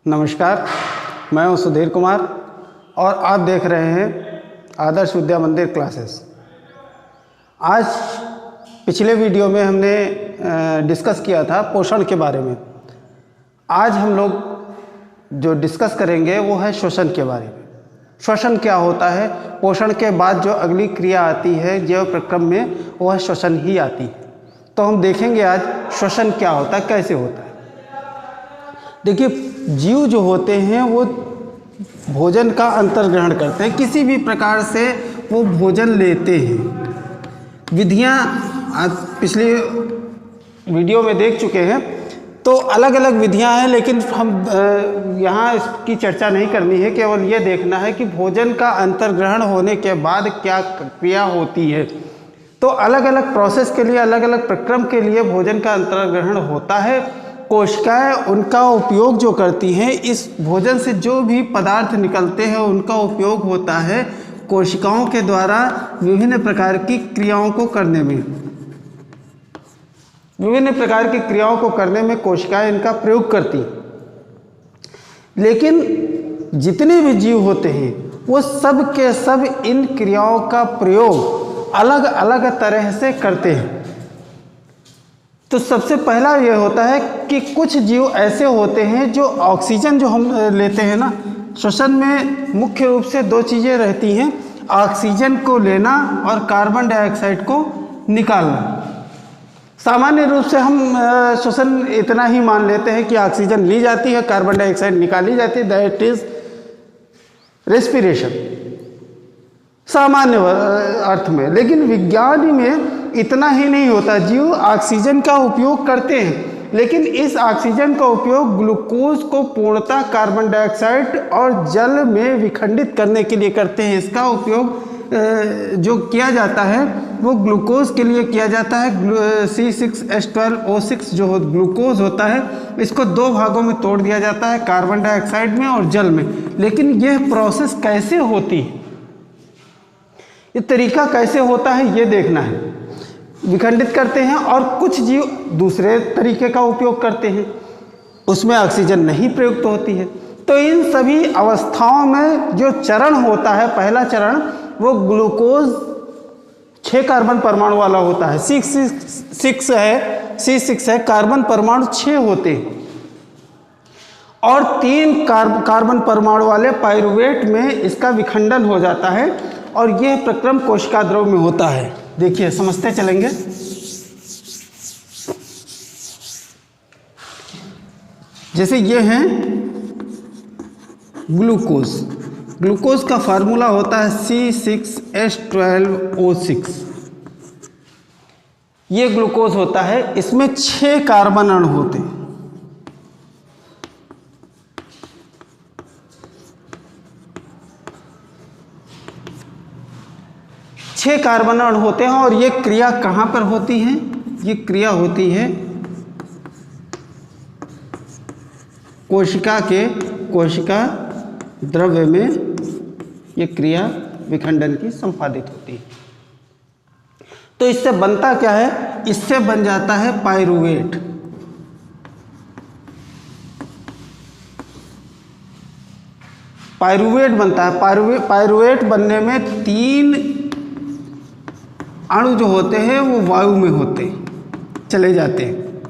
नमस्कार, मैं हूं सुधीर कुमार और आप देख रहे हैं आदर्श विद्या मंदिर क्लासेस। आज पिछले वीडियो में हमने डिस्कस किया था पोषण के बारे में। आज हम लोग जो डिस्कस करेंगे वो है श्वसन के बारे में। श्वसन क्या होता है, पोषण के बाद जो अगली क्रिया आती है जैव प्रक्रम में, वह श्वसन ही आती है। तो हम देखेंगे आज श्वसन क्या होता है, कैसे होता है। देखिए, जीव जो होते हैं वो भोजन का अंतर्ग्रहण करते हैं, किसी भी प्रकार से वो भोजन लेते हैं। विधियाँ आज पिछली वीडियो में देख चुके हैं, तो अलग अलग विधियाँ हैं, लेकिन हम यहाँ इसकी चर्चा नहीं करनी है। केवल ये देखना है कि भोजन का अंतर्ग्रहण होने के बाद क्या क्रिया होती है। तो अलग अलग प्रोसेस के लिए, अलग अलग प्रक्रम के लिए भोजन का अंतर्ग्रहण होता है। कोशिकाएं उनका उपयोग जो करती हैं, इस भोजन से जो भी पदार्थ निकलते हैं उनका उपयोग होता है कोशिकाओं के द्वारा विभिन्न प्रकार की क्रियाओं को करने में। विभिन्न प्रकार की क्रियाओं को करने में कोशिकाएं इनका प्रयोग करती। लेकिन जितने भी जीव होते हैं वो सब के सब इन क्रियाओं का प्रयोग अलग अलग तरह से करते हैं। तो सबसे पहला ये होता है कि कुछ जीव ऐसे होते हैं जो ऑक्सीजन जो हम लेते हैं ना, श्वसन में मुख्य रूप से दो चीज़ें रहती हैं, ऑक्सीजन को लेना और कार्बन डाइऑक्साइड को निकालना। सामान्य रूप से हम श्वसन इतना ही मान लेते हैं कि ऑक्सीजन ली जाती है, कार्बन डाइऑक्साइड निकाली जाती है, दैट इज रेस्पिरेशन सामान्य अर्थ में। लेकिन विज्ञान में इतना ही नहीं होता। जीव ऑक्सीजन का उपयोग करते हैं, लेकिन इस ऑक्सीजन का उपयोग ग्लूकोज को पूर्णतः कार्बन डाइऑक्साइड और जल में विखंडित करने के लिए करते हैं। इसका उपयोग जो किया जाता है वो ग्लूकोज के लिए किया जाता है। C6H12O6 जो ग्लूकोज होता है, इसको दो भागों में तोड़ दिया जाता है, कार्बन डाइऑक्साइड में और जल में। लेकिन यह प्रोसेस कैसे होती है, ये तरीका कैसे होता है, ये देखना है। विखंडित करते हैं और कुछ जीव दूसरे तरीके का उपयोग करते हैं, उसमें ऑक्सीजन नहीं प्रयुक्त होती है। तो इन सभी अवस्थाओं में जो चरण होता है, पहला चरण वो ग्लूकोज 6 कार्बन परमाणु वाला होता है। C6 है, कार्बन परमाणु 6 होते हैं और 3 कार्बन परमाणु वाले पाइरुवेट में इसका विखंडन हो जाता है और यह प्रक्रम कोशिका द्रव में होता है। देखिए, समझते चलेंगे। जैसे ये हैं ग्लूकोज। ग्लूकोज का फार्मूला होता है C6H12O6। ये ग्लूकोज होता है, इसमें 6 कार्बन अणु होते हैं। छह कार्बन अणु होते हैं और ये क्रिया कहाँ पर होती है? ये क्रिया होती है कोशिका द्रव्य में। ये क्रिया विखंडन की संपादित होती है। तो इससे बनता क्या है? इससे बन जाता है पाइरुवेट। पाइरुवेट बनता है। पाइरुवेट बनने में 3 अणु जो होते हैं वो वायु में होते चले जाते हैं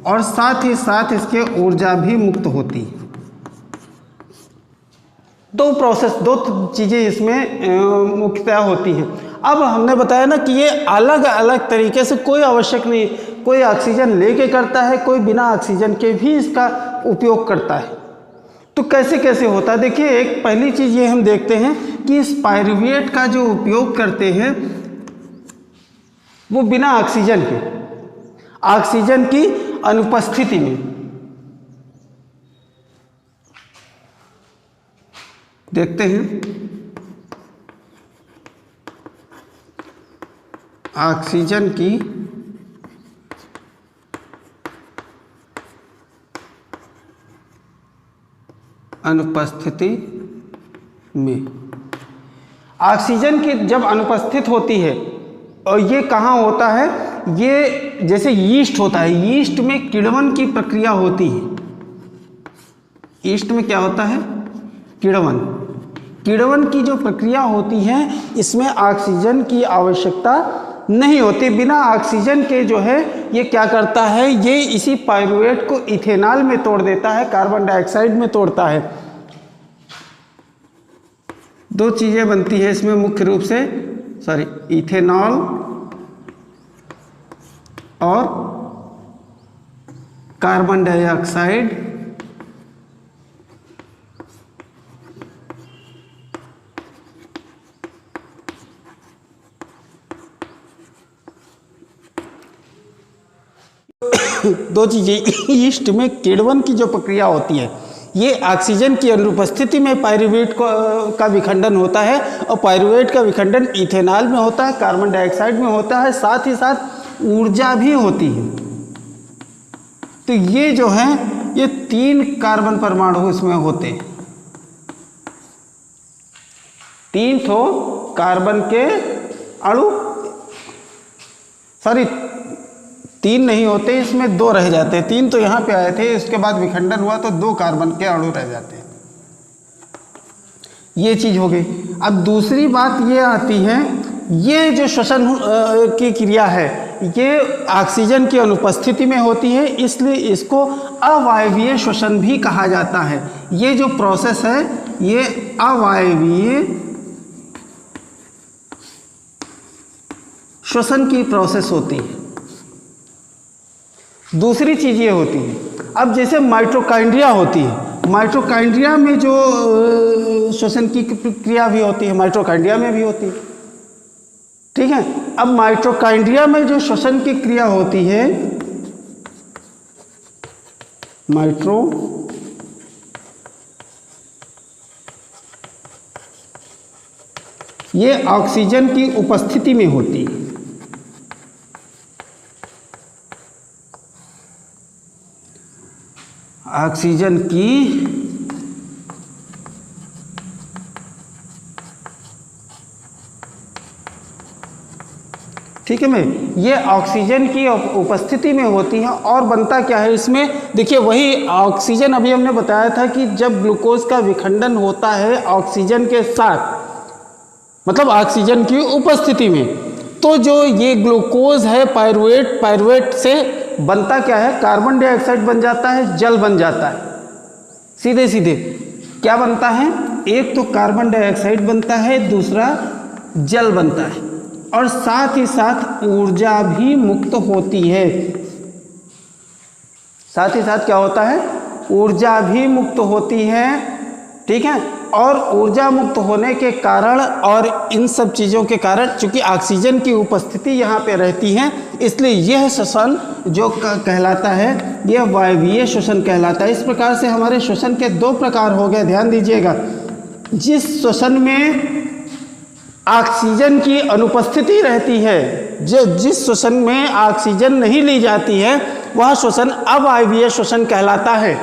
और साथ ही साथ इसके ऊर्जा भी मुक्त होती है। दो चीज़ें इसमें मुख्यतः होती हैं। अब हमने बताया ना कि ये अलग अलग तरीके से, कोई आवश्यक नहीं, कोई ऑक्सीजन लेके करता है, कोई बिना ऑक्सीजन के भी इसका उपयोग करता है। तो कैसे कैसे होता है? देखिए, एक पहली चीज़ ये हम देखते हैं कि इस पाइरुवेट का जो उपयोग करते हैं वो बिना ऑक्सीजन के, ऑक्सीजन की अनुपस्थिति में। देखते हैं, ऑक्सीजन की अनुपस्थिति में, ऑक्सीजन की जब अनुपस्थित होती है, और ये कहाँ होता है? ये जैसे यीस्ट होता है, यीस्ट में किण्वन की प्रक्रिया होती है। ईस्ट में क्या होता है? किण्वन। किण्वन की जो प्रक्रिया होती है इसमें ऑक्सीजन की आवश्यकता नहीं होती। बिना ऑक्सीजन के जो है ये क्या करता है, ये इसी पाइरुवेट को इथेनॉल में तोड़ देता है, कार्बन डाइऑक्साइड में तोड़ता है। दो चीज़ें बनती है इसमें मुख्य रूप से, इथेनॉल और कार्बन डाइऑक्साइड। दो चीजें, ईस्ट में किण्वन की जो प्रक्रिया होती है ये ऑक्सीजन की अनुपस्थिति में पाइरुवेट का विखंडन होता है, और पाइरुवेट का विखंडन इथेनॉल में होता है, कार्बन डाइऑक्साइड में होता है, साथ ही साथ ऊर्जा भी होती है। तो ये जो है ये 3 कार्बन परमाणु इसमें होते हैं, 3 ठो कार्बन के अणु, 3 नहीं होते इसमें, 2 रह जाते हैं। 3 तो यहाँ पे आए थे, इसके बाद विखंडन हुआ तो 2 कार्बन के अणु रह जाते हैं। ये चीज हो गई। अब दूसरी बात ये आती है, ये जो श्वसन की क्रिया है ये ऑक्सीजन की अनुपस्थिति में होती है, इसलिए इसको अवायवीय श्वसन भी कहा जाता है। ये जो प्रोसेस है ये अवायवीय श्वसन की प्रोसेस होती है। दूसरी चीज़ ये होती है, अब जैसे माइटोकॉन्ड्रिया होती है, माइटोकॉन्ड्रिया में जो श्वसन की क्रिया भी होती है माइटोकॉन्ड्रिया में भी होती है, ठीक है। अब माइटोकॉन्ड्रिया में जो श्वसन की क्रिया होती है, ये ऑक्सीजन की उपस्थिति में होती है। ऑक्सीजन की ठीक है मैं, ये ऑक्सीजन की उपस्थिति में होती है। और बनता क्या है इसमें, देखिए वही ऑक्सीजन अभी हमने बताया था कि जब ग्लूकोज का विखंडन होता है ऑक्सीजन के साथ, मतलब ऑक्सीजन की उपस्थिति में, तो जो ये ग्लूकोज है पाइरुवेट से बनता क्या है, कार्बन डाइऑक्साइड बन जाता है, जल बन जाता है। सीधे सीधे क्या बनता है, एक तो कार्बन डाइऑक्साइड बनता है, दूसरा जल बनता है, और साथ ही साथ ऊर्जा भी मुक्त होती है। साथ ही साथ क्या होता है, ऊर्जा भी मुक्त होती है, ठीक है। और ऊर्जा मुक्त होने के कारण और इन सब चीज़ों के कारण, चूंकि ऑक्सीजन की उपस्थिति यहाँ पे रहती है, इसलिए यह श्वसन जो कहलाता है यह वायवीय श्वसन कहलाता है। इस प्रकार से हमारे श्वसन के 2 प्रकार हो गए, ध्यान दीजिएगा। जिस श्वसन में ऑक्सीजन की अनुपस्थिति रहती है, जिस श्वसन में ऑक्सीजन नहीं ली जाती है, वह श्वसन अवायवीय श्वसन कहलाता है।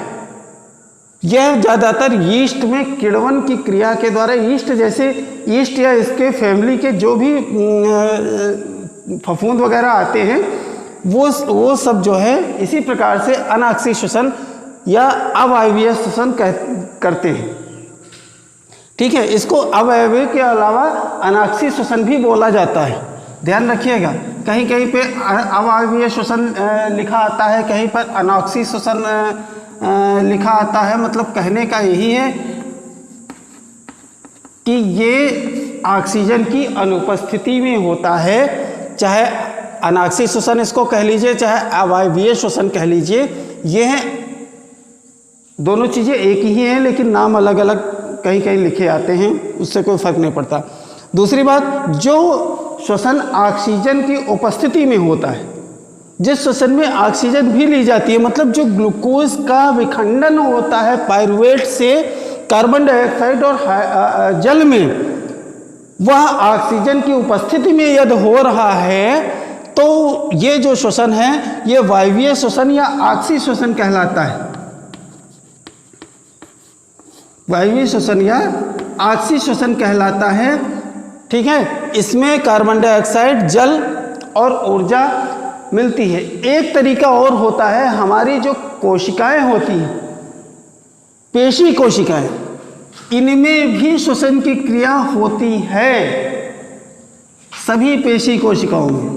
यह ज़्यादातर यीस्ट में किण्वन की क्रिया के द्वारा, यीस्ट जैसे यीस्ट या इसके फैमिली के जो भी फफूंद वगैरह आते हैं वो सब जो है इसी प्रकार से अनाक्षी श्वसन या अवायवीय श्वसन करते हैं, ठीक है। इसको अवायवीय के अलावा अनाक्षी श्वसन भी बोला जाता है, ध्यान रखिएगा। कहीं कहीं पे अवायवीय श्वसन लिखा आता है, कहीं पर अनाक्षी श्वसन लिखा आता है। मतलब कहने का यही है कि ये ऑक्सीजन की अनुपस्थिति में होता है, चाहे अनाक्षी श्वसन इसको कह लीजिए, चाहे अवायवीय श्वसन कह लीजिए, यह दोनों चीज़ें एक ही हैं, लेकिन नाम अलग अलग कहीं कहीं लिखे आते हैं, उससे कोई फर्क नहीं पड़ता। दूसरी बात, जो श्वसन ऑक्सीजन की उपस्थिति में होता है, जिस श्वसन में ऑक्सीजन भी ली जाती है, मतलब जो ग्लूकोज का विखंडन होता है पाइरुवेट से कार्बन डाइऑक्साइड और जल में, वह ऑक्सीजन की उपस्थिति में यदि हो रहा है, तो ये जो श्वसन है ये वायवीय श्वसन या ऑक्सी श्वसन कहलाता है। वायवीय श्वसन या ऑक्सी श्वसन कहलाता है, ठीक है। इसमें कार्बन डाइऑक्साइड, जल और ऊर्जा मिलती है। एक तरीका और होता है, हमारी जो कोशिकाएं होती हैं, पेशी कोशिकाएं, इनमें भी श्वसन की क्रिया होती है, सभी पेशी कोशिकाओं में।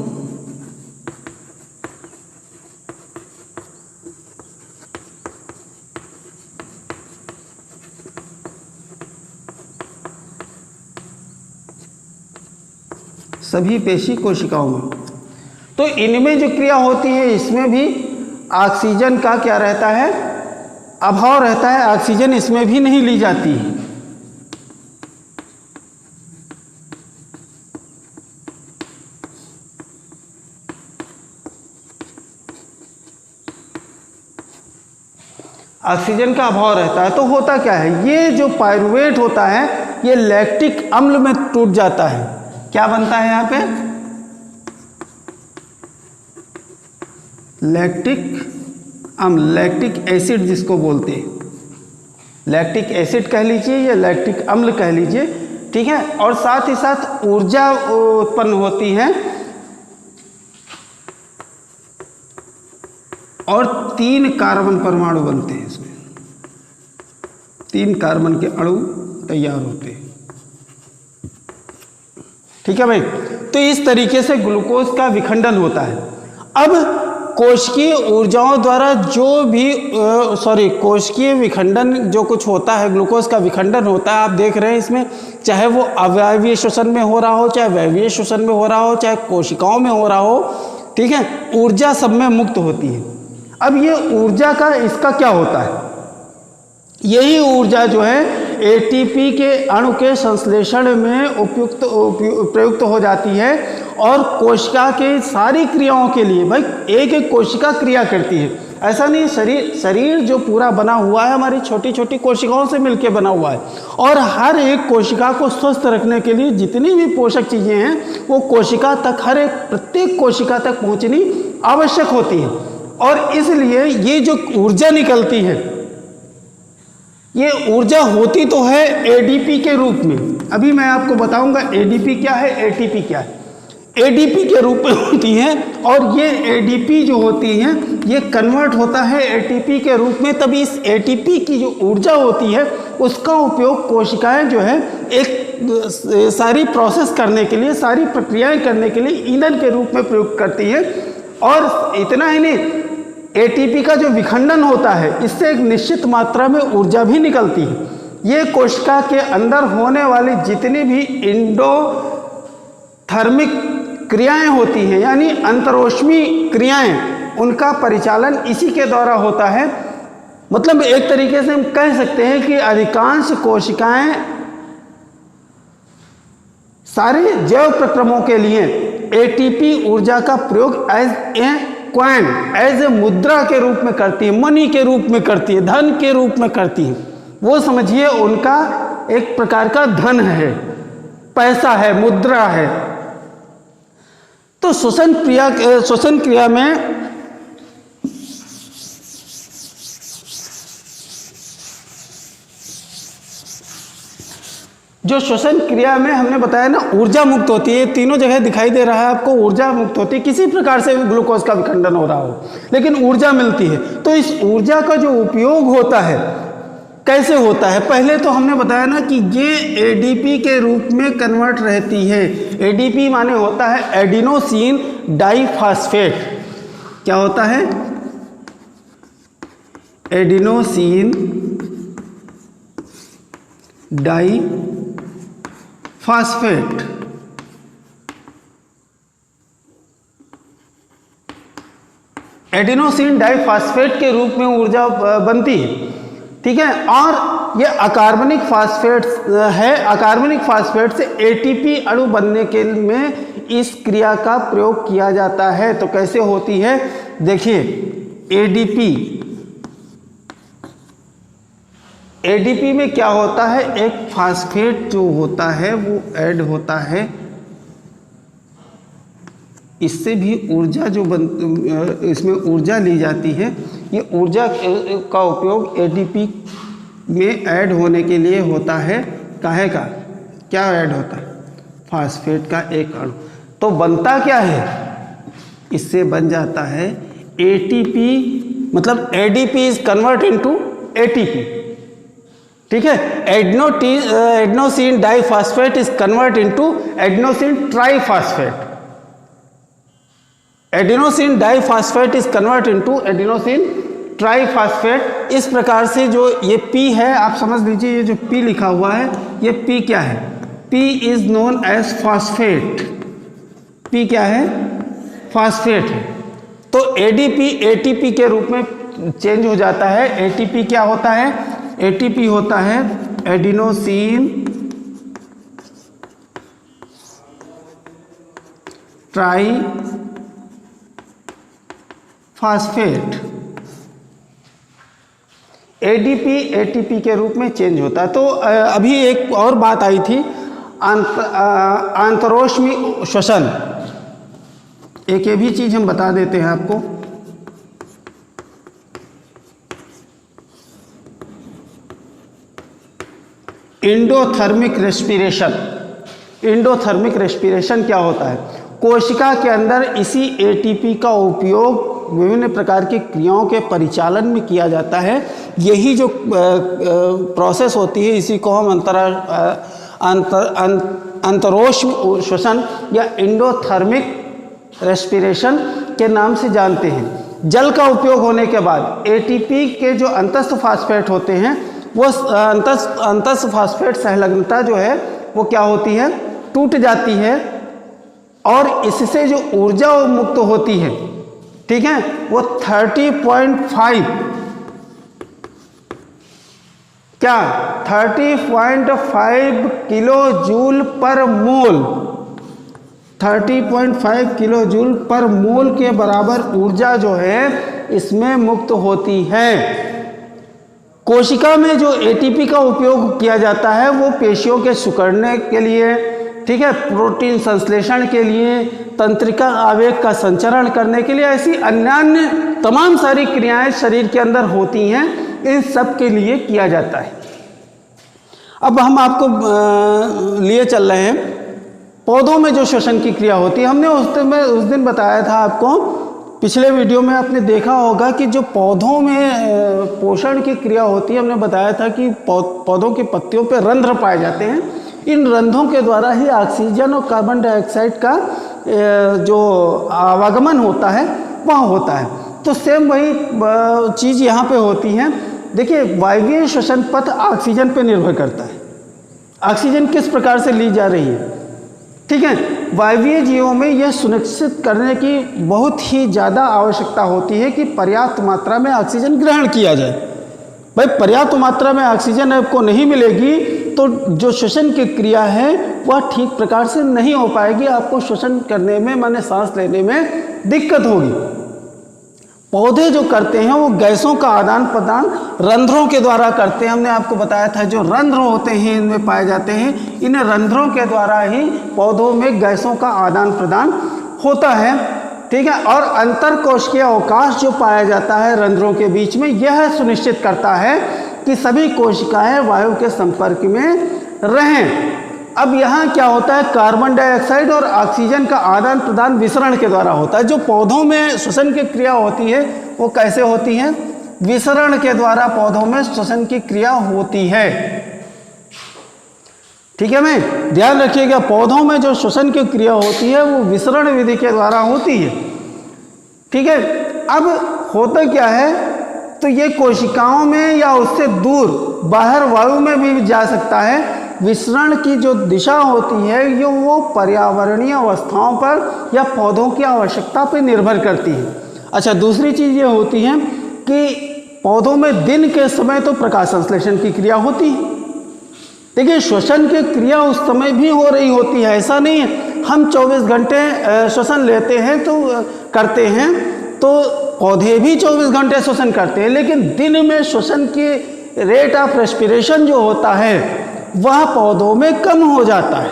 सभी पेशी कोशिकाओं में। तो इनमें जो क्रिया होती है, इसमें भी ऑक्सीजन का क्या रहता है, अभाव रहता है, ऑक्सीजन इसमें भी नहीं ली जाती है। ऑक्सीजन का अभाव रहता है। तो होता क्या है, ये जो पायरुवेट होता है ये लैक्टिक अम्ल में टूट जाता है। क्या बनता है यहाँ पे, लैक्टिक अम्ल, लैक्टिक एसिड जिसको बोलते हैं, लैक्टिक एसिड कह लीजिए या लैक्टिक अम्ल कह लीजिए, ठीक है। और साथ ही साथ ऊर्जा उत्पन्न होती है और 3 कार्बन परमाणु बनते हैं इसमें, 3 कार्बन के अणु तैयार होते हैं, ठीक है भाई। तो इस तरीके से ग्लूकोज का विखंडन होता है। अब कोशिकीय ऊर्जाओं द्वारा जो भी कोशिकीय विखंडन जो कुछ होता है, ग्लूकोज का विखंडन होता है, आप देख रहे हैं इसमें, चाहे वो अवयवीय श्वसन में हो रहा हो, चाहे वैवीय श्वसन में हो रहा हो, चाहे कोशिकाओं में हो रहा हो, ठीक है, ऊर्जा सब में मुक्त होती है। अब ये ऊर्जा का इसका क्या होता है, यही ऊर्जा जो है एटीपी के अणु के संश्लेषण में प्रयुक्त हो जाती है और कोशिका के सारी क्रियाओं के लिए। भाई एक एक कोशिका क्रिया करती है, ऐसा नहीं, शरीर जो पूरा बना हुआ है हमारी छोटी छोटी कोशिकाओं से मिलकर बना हुआ है, और हर एक कोशिका को स्वस्थ रखने के लिए जितनी भी पोषक चीज़ें हैं वो कोशिका तक, हर एक प्रत्येक कोशिका तक पहुंचनी आवश्यक होती है। और इसलिए ये जो ऊर्जा निकलती है, ये ऊर्जा होती तो है एडीपी के रूप में। अभी मैं आपको बताऊंगा एडीपी क्या है, एटीपी क्या है। एडीपी के रूप में होती है और ये एडीपी जो होती है ये कन्वर्ट होता है एटीपी के रूप में। तभी इस एटीपी की जो ऊर्जा होती है उसका उपयोग कोशिकाएं जो है एक सारी प्रोसेस करने के लिए, सारी प्रक्रियाएं करने के लिए ईंधन के रूप में प्रयोग करती है। और इतना ही नहीं, एटीपी का जो विखंडन होता है इससे एक निश्चित मात्रा में ऊर्जा भी निकलती है। ये कोशिका के अंदर होने वाली जितनी भी एंडोथर्मिक क्रियाएं होती हैं, यानी अंतरोष्मी क्रियाएं, उनका परिचालन इसी के द्वारा होता है। मतलब एक तरीके से हम कह सकते हैं कि अधिकांश कोशिकाएं सारे जैव प्रक्रमों के लिए एटीपी ऊर्जा का प्रयोग as a coin, as a मुद्रा के रूप में करती है, मनी के रूप में करती है, धन के रूप में करती है। वो समझिए उनका एक प्रकार का धन है, पैसा है, मुद्रा है। तो श्वसन क्रिया में जो श्वसन क्रिया में हमने बताया ना, ऊर्जा मुक्त होती है, तीनों जगह दिखाई दे रहा है आपको, ऊर्जा मुक्त होती है। किसी प्रकार से ग्लूकोज का विखंडन हो रहा हो लेकिन ऊर्जा मिलती है। तो इस ऊर्जा का जो उपयोग होता है कैसे होता है, पहले तो हमने बताया ना कि ये एडीपी के रूप में कन्वर्ट रहती है। एडीपी माने होता है एडिनोसिन डाइफॉस्फेट। क्या होता है, एडिनोसिन डाइफॉस्फेट। एडिनोसिन डाइफॉस्फेट के रूप में ऊर्जा बनती है, ठीक है। और ये अकार्बनिक फास्फेट है। अकार्बनिक फास्फेट से एटीपी अणु बनने के में इस क्रिया का प्रयोग किया जाता है। तो कैसे होती है देखिए, एडीपी में क्या होता है, एक फास्फेट जो होता है वो ऐड होता है, इससे भी ऊर्जा जो इसमें ऊर्जा ली जाती है। ये ऊर्जा का उपयोग एडीपी में ऐड होने के लिए होता है। काहे का, क्या ऐड होता है, फास्फेट का एक अणु। तो बनता क्या है, इससे बन जाता है एटीपी, मतलब ADP is convert into ATP. ठीक है। Adenosine diphosphate is convert into adenosine triphosphate. Adenosine diphosphate is convert into adenosine triphosphate. इस प्रकार से जो ये P है, आप समझ लीजिए, ये जो P लिखा हुआ है, ये P क्या है? P is known as phosphate. P क्या है? फॉस्फेट है। तो ADP ATP के रूप में चेंज हो जाता है। ATP क्या होता है? ATP होता है adenosine try phosphate. ADP ATP के रूप में चेंज होता है। तो अभी एक और बात आई थी, आंतरोष्मी श्वसन। एक ये भी चीज हम बता देते हैं आपको। Endothermic respiration. इंडोथर्मिक रेस्पिरेशन क्या होता है? कोशिका के अंदर इसी ATP का उपयोग विभिन्न प्रकार की क्रियाओं के परिचालन में किया जाता है। यही जो प्रोसेस होती है, इसी को हम अंतरोष्म श्वसन या इंडोथर्मिक रेस्पिरेशन के नाम से जानते हैं। जल का उपयोग होने के बाद ATP के जो अंतस्थ फास्फेट होते हैं, वो अंतस्थ फास्फेट सहलग्नता जो है वो क्या होती है? टूट जाती है, और इससे जो ऊर्जा मुक्त होती है, ठीक है, वो 30.5 क्या 30.5 किलो जूल पर मोल, 30.5 किलो जूल पर मोल के बराबर ऊर्जा जो है इसमें मुक्त होती है। कोशिका में जो ATP का उपयोग किया जाता है वो पेशियों के सिकुड़ने के लिए, ठीक है, प्रोटीन संश्लेषण के लिए, तंत्रिका आवेग का संचरण करने के लिए, ऐसी अन्य तमाम सारी क्रियाएं शरीर के अंदर होती हैं, इन सब के लिए किया जाता है। अब हम आपको लिए चल रहे हैं पौधों में जो श्वसन की क्रिया होती है। हमने उस दिन बताया था आपको, पिछले वीडियो में आपने देखा होगा कि जो पौधों में पोषण की क्रिया होती है, हमने बताया था कि पौधों की पत्तियों पर रंध्र पाए जाते हैं। इन रंध्रों के द्वारा ही ऑक्सीजन और कार्बन डाइऑक्साइड का जो आवागमन होता है वह होता है। तो सेम वही चीज़ यहाँ पे होती है। देखिए, वायवीय श्वसन पथ ऑक्सीजन पे निर्भर करता है। ऑक्सीजन किस प्रकार से ली जा रही है, ठीक है। वायवीय जीवों में यह सुनिश्चित करने की बहुत ही ज़्यादा आवश्यकता होती है कि पर्याप्त मात्रा में ऑक्सीजन ग्रहण किया जाए। भाई, पर्याप्त मात्रा में ऑक्सीजन आपको नहीं मिलेगी तो जो श्वसन की क्रिया है वह ठीक प्रकार से नहीं हो पाएगी, आपको श्वसन करने में, माने सांस लेने में दिक्कत होगी। पौधे जो करते हैं वो गैसों का आदान प्रदान रंध्रों के द्वारा करते हैं। हमने आपको बताया था जो रंध्र होते हैं इनमें पाए जाते हैं, इन रंध्रों के द्वारा ही पौधों में गैसों का आदान प्रदान होता है, ठीक है। और अंतरकोशिकीय अवकाश जो पाया जाता है रंध्रों के बीच में, यह सुनिश्चित करता है कि सभी कोशिकाएं वायु के संपर्क में रहें। अब यहाँ क्या होता है, कार्बन डाइऑक्साइड और ऑक्सीजन का आदान प्रदान विसरण के द्वारा होता है। जो पौधों में श्वसन की क्रिया होती है वो कैसे होती है? विसरण के द्वारा पौधों में श्वसन की क्रिया होती है, ठीक है। मैं ध्यान रखिएगा, पौधों में जो श्वसन की क्रिया होती है वो विसरण विधि के द्वारा होती है, ठीक है। अब होता क्या है, तो ये कोशिकाओं में या उससे दूर बाहर वायु में भी जा सकता है। विसरण की जो दिशा होती है ये वो पर्यावरणीय अवस्थाओं पर या पौधों की आवश्यकता पर निर्भर करती है। अच्छा, दूसरी चीज़ ये होती है कि पौधों में दिन के समय तो प्रकाश संश्लेषण की क्रिया होती है। देखिए, श्वसन की क्रिया उस समय भी हो रही होती है, ऐसा नहीं है हम 24 घंटे श्वसन लेते हैं तो करते हैं, तो पौधे भी 24 घंटे श्वसन करते हैं, लेकिन दिन में श्वसन की रेट ऑफ रेस्पिरेशन जो होता है वह पौधों में कम हो जाता है।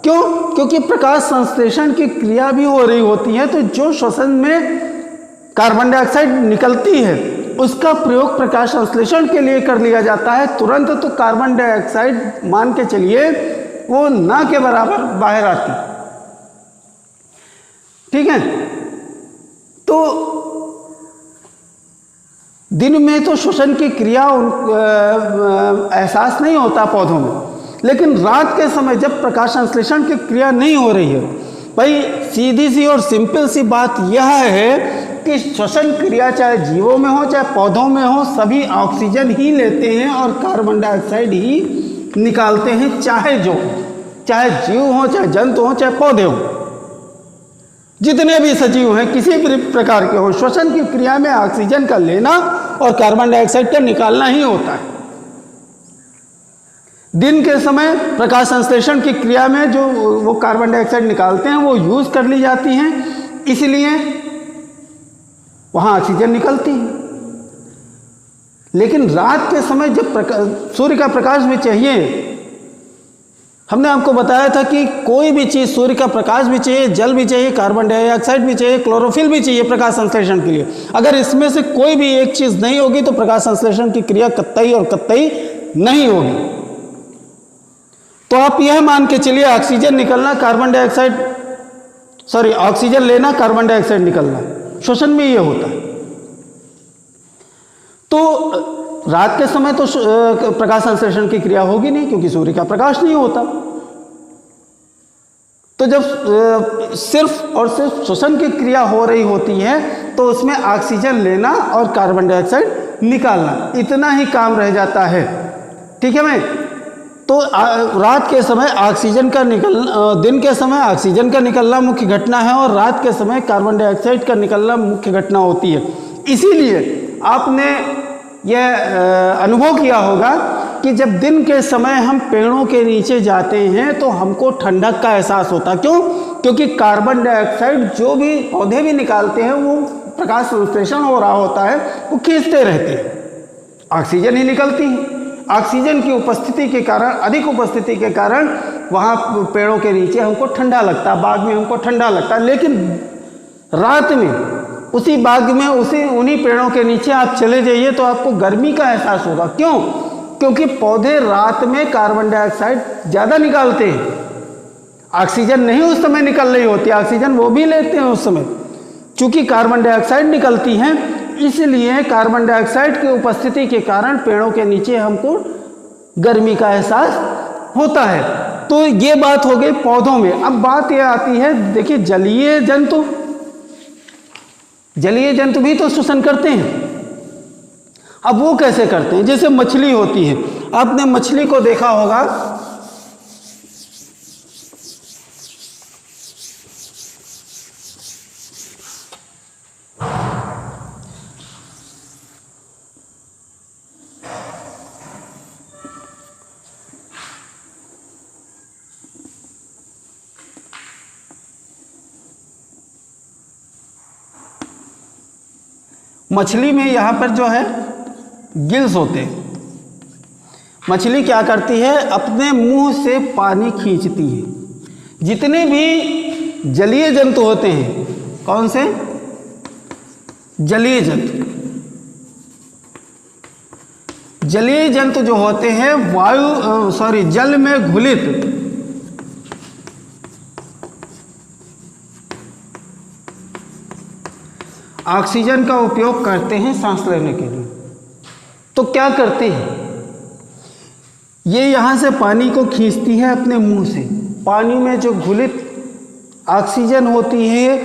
क्यों? क्योंकि प्रकाश संश्लेषण की क्रिया भी हो रही होती है। तो जो श्वसन में कार्बन डाइऑक्साइड निकलती है उसका प्रयोग प्रकाश संश्लेषण के लिए कर लिया जाता है। तुरंत तो कार्बन डाइऑक्साइड मान के चलिए वो ना के बराबर बाहर आती, ठीक है। तो दिन में तो श्वसन की क्रिया एहसास नहीं होता पौधों में, लेकिन रात के समय जब प्रकाश संश्लेषण की क्रिया नहीं हो रही है, भाई सीधी सी और सिंपल सी बात यह है कि श्वसन क्रिया चाहे जीवों में हो चाहे पौधों में हो, सभी ऑक्सीजन ही लेते हैं और कार्बन डाइऑक्साइड ही निकालते हैं, चाहे जीव हो चाहे जंतु हो चाहे पौधे हो, जितने भी सजीव हैं किसी भी प्रकार के हो, श्वसन की क्रिया में ऑक्सीजन का लेना और कार्बन डाइऑक्साइड का निकालना ही होता है। दिन के समय प्रकाश संश्लेषण की क्रिया में जो वो कार्बन डाइऑक्साइड निकालते हैं वो यूज कर ली जाती हैं, इसलिए वहां ऑक्सीजन निकलती है। लेकिन रात के समय जब सूर्य का प्रकाश भी चाहिए, हमने आपको बताया था कि कोई भी चीज़, सूर्य का प्रकाश भी चाहिए, जल भी चाहिए, कार्बन डाइऑक्साइड भी चाहिए, क्लोरोफिल भी चाहिए प्रकाश संश्लेषण के लिए। अगर इसमें से कोई भी एक चीज़ नहीं होगी तो प्रकाश संश्लेषण की क्रिया कतई और कतई नहीं होगी। तो आप यह मान के चलिए ऑक्सीजन निकलना, ऑक्सीजन लेना, कार्बन डाइऑक्साइड निकलना, श्वसन में ये होता है। तो रात के समय तो प्रकाश संश्लेषण की क्रिया होगी नहीं, क्योंकि सूर्य का प्रकाश नहीं होता। तो जब सिर्फ और सिर्फ श्वसन की क्रिया हो रही होती है तो उसमें ऑक्सीजन लेना और कार्बन डाइऑक्साइड निकालना, इतना ही काम रह जाता है। ठीक है मैं, तो रात के समय ऑक्सीजन का निकलना, दिन के समय ऑक्सीजन का निकलना मुख्य घटना है और रात के समय कार्बन डाइऑक्साइड का निकलना मुख्य घटना होती है। इसीलिए आपने यह अनुभव किया होगा कि जब दिन के समय हम पेड़ों के नीचे जाते हैं तो हमको ठंडक का एहसास होता है। क्यों? क्योंकि कार्बन डाइऑक्साइड जो भी पौधे भी निकालते हैं वो प्रकाश संश्लेषण हो रहा होता है, वो खींचते रहते हैं, ऑक्सीजन ही निकलती है। ऑक्सीजन की उपस्थिति के कारण, अधिक उपस्थिति के कारण वहाँ पेड़ों के नीचे हमको ठंडा लगता है, बाग में हमको ठंडा लगता है। लेकिन रात में उसी बाग में उन्हीं पेड़ों के नीचे आप चले जाइए तो आपको गर्मी का एहसास होगा। क्यों? क्योंकि पौधे रात में कार्बन डाइऑक्साइड ज़्यादा निकालते हैं, ऑक्सीजन नहीं उस समय निकल रही होती, ऑक्सीजन वो भी लेते हैं उस समय। चूंकि कार्बन डाइऑक्साइड निकलती हैं, इसलिए कार्बन डाइऑक्साइड की उपस्थिति के कारण पेड़ों के नीचे हमको गर्मी का एहसास होता है। तो ये बात हो गई पौधों में। अब बात यह आती है, देखिए जलीय जंतु भी तो श्वसन करते हैं। अब वो कैसे करते हैं? जैसे मछली होती है, आपने मछली को देखा होगा, मछली में यहाँ पर जो है गिल्स होते हैं। मछली क्या करती है? अपने मुंह से पानी खींचती है। जितने भी जलीय जंतु होते हैं, कौन से? जलीय जंतु जो होते हैं जल में घुलित ऑक्सीजन का उपयोग करते हैं सांस लेने के लिए। तो क्या करते हैं? ये यहाँ से पानी को खींचती है अपने मुंह से। पानी में जो घुलित ऑक्सीजन होती है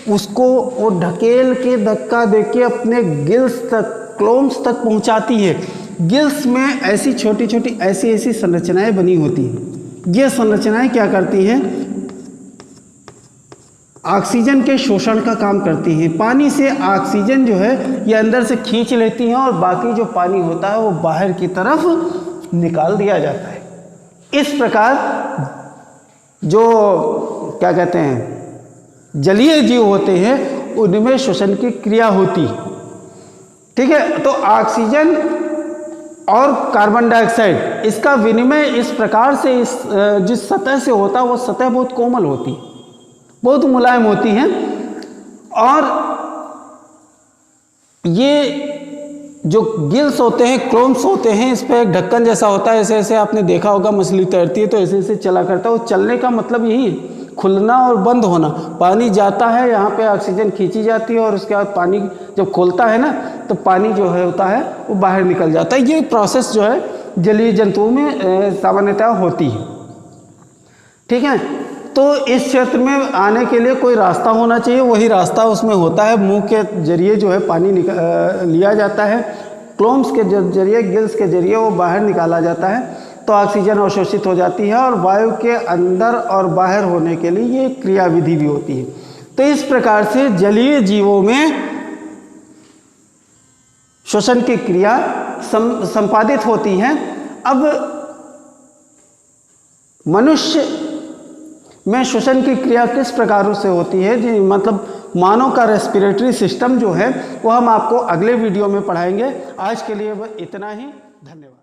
उसको वो ढकेल के, धक्का देके अपने गिल्स तक, क्लोम्स तक पहुँचाती है। गिल्स में ऐसी छोटी छोटी ऐसी संरचनाएं बनी होती हैं। ये संरचनाएं क्या करती हैं? ऑक्सीजन के शोषण का काम करती हैं। पानी से ऑक्सीजन जो है ये अंदर से खींच लेती हैं और बाकी जो पानी होता है वो बाहर की तरफ निकाल दिया जाता है। इस प्रकार जो क्या कहते हैं जलीय जीव होते हैं उनमें श्वसन की क्रिया होती है। ठीक है, तो ऑक्सीजन और कार्बन डाइऑक्साइड इसका विनिमय इस प्रकार से जिस सतह से होता है वो सतह बहुत कोमल होती है, बहुत मुलायम होती हैं। और ये जो गिल्स होते हैं, क्लोम्स होते हैं, इस पर एक ढक्कन जैसा होता है। ऐसे ऐसे आपने देखा होगा, मछली तैरती है तो ऐसे ऐसे चला करता है। वो चलने का मतलब यही है, खुलना और बंद होना। पानी जाता है, यहाँ पे ऑक्सीजन खींची जाती है और उसके बाद पानी जब खोलता है ना तो पानी जो है होता है वो बाहर निकल जाता है। ये प्रोसेस जो है जलीय जंतुओं में सामान्यतः होती है। ठीक है, तो इस क्षेत्र में आने के लिए कोई रास्ता होना चाहिए, वही रास्ता उसमें होता है। मुंह के जरिए जो है पानी लिया जाता है, क्लोम्स के जरिए, गिल्स के जरिए वो बाहर निकाला जाता है, तो ऑक्सीजन अवशोषित हो जाती है और वायु के अंदर और बाहर होने के लिए ये क्रियाविधि भी होती है। तो इस प्रकार से जलीय जीवों में श्वसन की क्रिया संपादित होती है। अब मनुष्य में श्वसन की क्रिया किस प्रकार से होती है जी, मतलब मानव का रेस्पिरेटरी सिस्टम जो है वो हम आपको अगले वीडियो में पढ़ाएंगे। आज के लिए इतना ही, धन्यवाद।